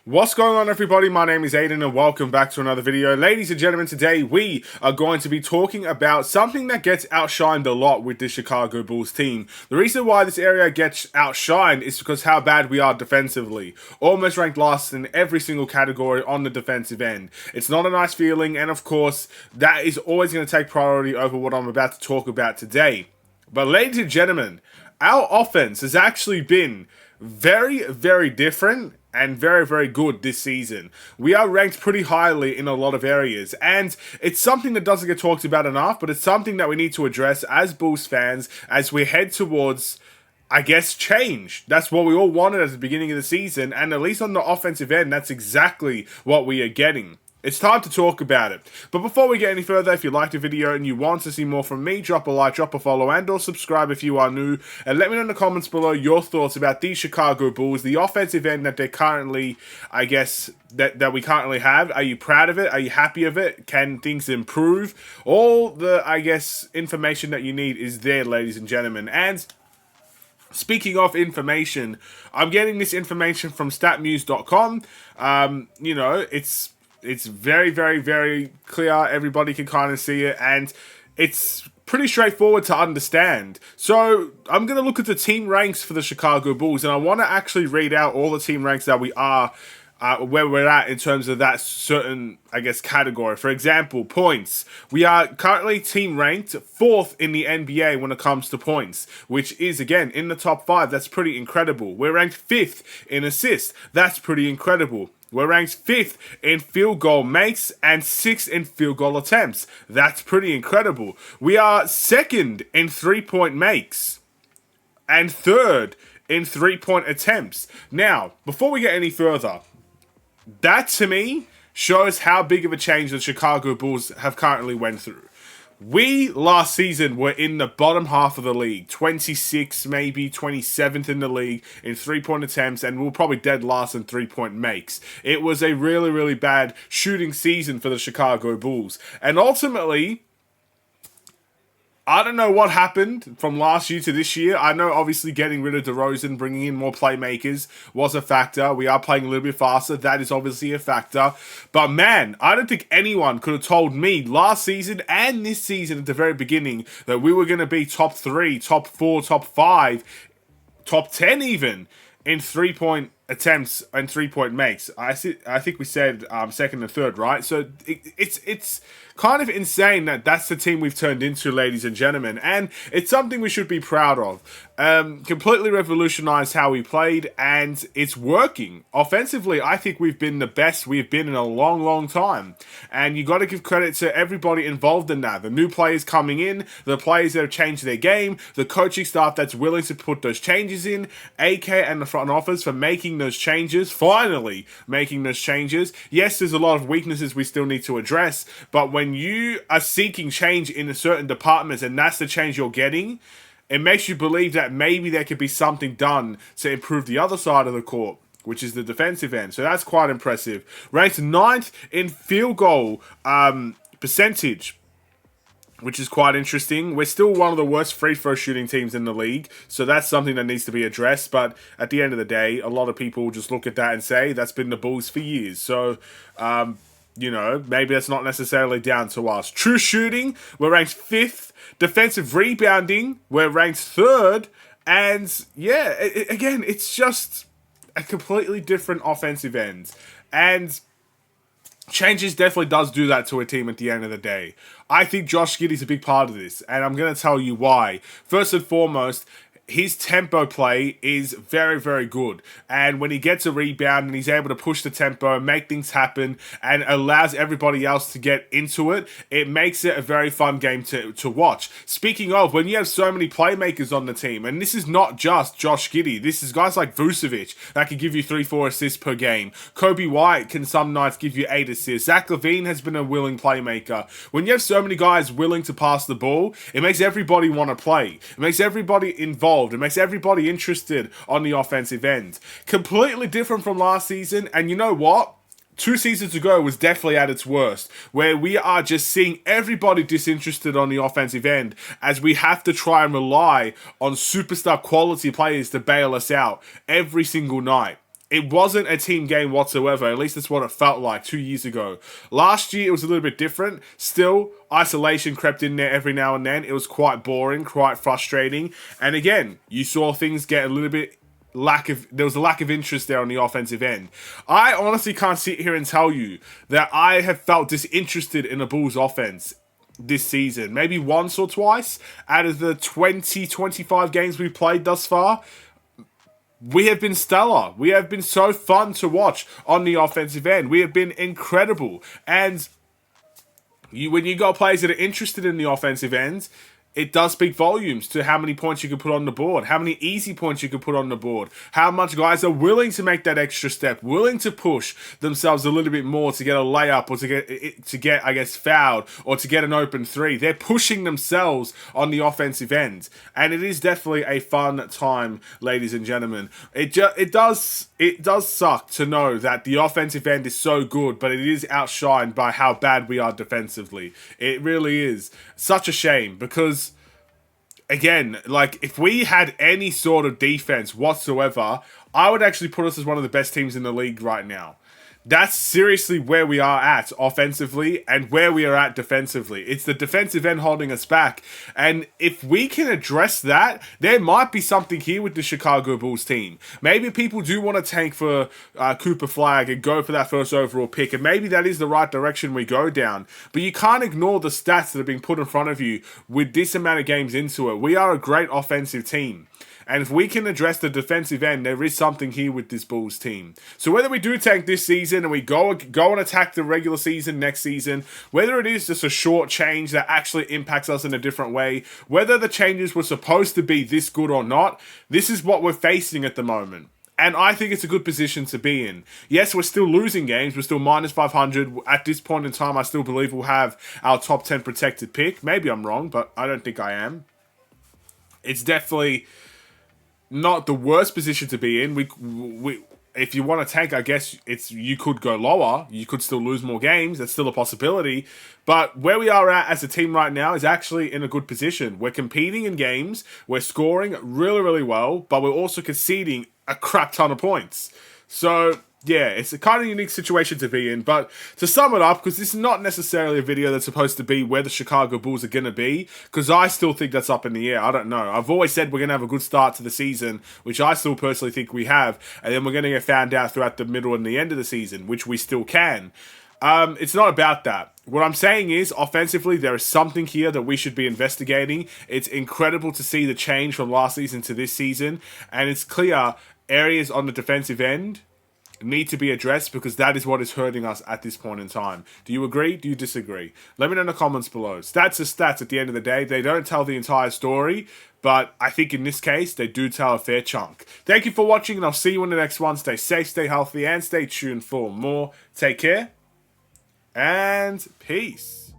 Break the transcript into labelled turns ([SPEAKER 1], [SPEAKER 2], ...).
[SPEAKER 1] What's going on, everybody? My name is Aiden and welcome back to another video. Ladies and gentlemen, today we are going to be talking about something that gets outshined a lot with the Chicago Bulls team. The reason why this area gets outshined is because how bad we are defensively. Almost ranked last in every single category on the defensive end. It's not a nice feeling, and of course, that is always going to take priority over what I'm about to talk about today. But ladies and gentlemen, our offense has actually been very, very different and very, very good this season. We are ranked pretty highly in a lot of areas, and it's something that doesn't get talked about enough, but it's something that we need to address as Bulls fans as we head towards, I guess, change. That's what we all wanted at the beginning of the season, and at least on the offensive end, that's exactly what we are getting. It's time to talk about it. But before we get any further, if you liked the video and you want to see more from me, drop a like, drop a follow, and or subscribe if you are new. And let me know in the comments below your thoughts about these Chicago Bulls, the offensive end that they're currently, I guess, that we currently have. Are you proud of it? Are you happy of it? Can things improve? All the, I guess, information that you need is there, ladies and gentlemen. And speaking of information, I'm getting this information from statmuse.com. It's very, very, very clear. Everybody can kind of see it, and it's pretty straightforward to understand. So I'm going to look at the team ranks for the Chicago Bulls, and I want to actually read out all the team ranks that we are, where we're at in terms of that certain, I guess, category. For example, points. We are currently team ranked 4th in the NBA when it comes to points, which is, again, in the top 5. That's pretty incredible. We're ranked 5th in assists. That's pretty incredible. We're ranked 5th in field goal makes and 6th in field goal attempts. That's pretty incredible. We are 2nd in three-point makes and 3rd in three-point attempts. Now, before we get any further, that to me shows how big of a change the Chicago Bulls have currently went through. We, last season, were in the bottom half of the league, 26th, maybe 27th in the league in three-point attempts, and we were probably dead last in three-point makes. It was a really, really bad shooting season for the Chicago Bulls. And ultimately, I don't know what happened from last year to this year. I know obviously getting rid of DeRozan, bringing in more playmakers was a factor. We are playing a little bit faster. That is obviously a factor. But man, I don't think anyone could have told me last season and this season at the very beginning that we were going to be top 3, top 4, top 5, top 10 even in three-point attempts and three-point makes. I think we said 2nd and 3rd, right? So it's kind of insane that that's the team we've turned into, ladies and gentlemen, and it's something we should be proud of. Completely revolutionized how we played, and it's working. Offensively, I think we've been the best we've been in a long, long time, and you got to give credit to everybody involved in that. The new players coming in, the players that have changed their game, the coaching staff that's willing to put those changes in, AK and the front office for making those changes, finally making those changes. Yes, there's a lot of weaknesses we still need to address, but when you are seeking change in certain departments and that's the change you're getting, it makes you believe that maybe there could be something done to improve the other side of the court, which is the defensive end. So that's quite impressive. Ranked 9th in field goal percentage, which is quite interesting. We're still one of the worst free throw shooting teams in the league, so that's something that needs to be addressed. But at the end of the day, a lot of people just look at that and say that's been the Bulls for years. So, maybe that's not necessarily down to us. True shooting, we're ranked 5th. Defensive rebounding, we're ranked 3rd. And yeah, again, it's just a completely different offensive end. And changes definitely does do that to a team at the end of the day. I think Josh Giddey's a big part of this, and I'm going to tell you why. First and foremost, his tempo play is very, very good. And when he gets a rebound and he's able to push the tempo, make things happen, and allows everybody else to get into it, it makes it a very fun game to watch. Speaking of, when you have so many playmakers on the team, and this is not just Josh Giddey, this is guys like Vucevic that can give you 3-4 assists per game. Kobe White can some nights give you 8 assists. Zach LaVine has been a willing playmaker. When you have so many guys willing to pass the ball, it makes everybody want to play. It makes everybody involved. It makes everybody interested on the offensive end. Completely different from last season, and you know what? 2 seasons ago was definitely at its worst, where we are just seeing everybody disinterested on the offensive end as we have to try and rely on superstar quality players to bail us out every single night. it wasn't a team game whatsoever. At least that's what it felt like 2 years ago. Last year, it was a little bit different. Still, isolation crept in there every now and then. It was quite boring, quite frustrating. And again, you saw things get a little bit there was a lack of interest there on the offensive end. I honestly can't sit here and tell you that I have felt disinterested in the Bulls offense this season. Maybe once or twice out of the 25 games we've played thus far. We have been stellar. We have been so fun to watch on the offensive end. We have been incredible. And when you got players that are interested in the offensive end, it does speak volumes to how many points you can put on the board, how many easy points you can put on the board, how much guys are willing to make that extra step, willing to push themselves a little bit more to get a layup or to get I guess, fouled or to get an open three. They're pushing themselves on the offensive end. And it is definitely a fun time, ladies and gentlemen. It does suck to know that the offensive end is so good, but it is outshined by how bad we are defensively. It really is. Such a shame because, again, like, if we had any sort of defense whatsoever, I would actually put us as one of the best teams in the league right now. That's seriously where we are at offensively and where we are at defensively. It's the defensive end holding us back. And if we can address that, there might be something here with the Chicago Bulls team. Maybe people do want to tank for Cooper Flagg and go for that first overall pick. And maybe that is the right direction we go down. But you can't ignore the stats that are being put in front of you with this amount of games into it. We are a great offensive team. And if we can address the defensive end, there is something here with this Bulls team. So whether we do tank this season and we go and attack the regular season next season, whether it is just a short change that actually impacts us in a different way, whether the changes were supposed to be this good or not, this is what we're facing at the moment. And I think it's a good position to be in. Yes, we're still losing games. We're still minus 500. At this point in time, I still believe we'll have our top 10 protected pick. Maybe I'm wrong, but I don't think I am. It's definitely not the worst position to be in. We if you want to tank, I guess you could go lower. You could still lose more games. That's still a possibility. But where we are at as a team right now is actually in a good position. We're competing in games. We're scoring really, really well. But we're also conceding a crap ton of points. So yeah, it's a kind of unique situation to be in. But to sum it up, because this is not necessarily a video that's supposed to be where the Chicago Bulls are going to be, because I still think that's up in the air. I don't know. I've always said we're going to have a good start to the season, which I still personally think we have, and then we're going to get found out throughout the middle and the end of the season, which we still can. It's not about that. What I'm saying is, offensively, there is something here that we should be investigating. It's incredible to see the change from last season to this season, and it's clear areas on the defensive end need to be addressed because that is what is hurting us at this point in time. Do you agree? Do you disagree? Let me know in the comments below. Stats are stats at the end of the day. They don't tell the entire story, but I think in this case, they do tell a fair chunk. Thank you for watching, and I'll see you in the next one. Stay safe, stay healthy, and stay tuned for more. Take care, and peace.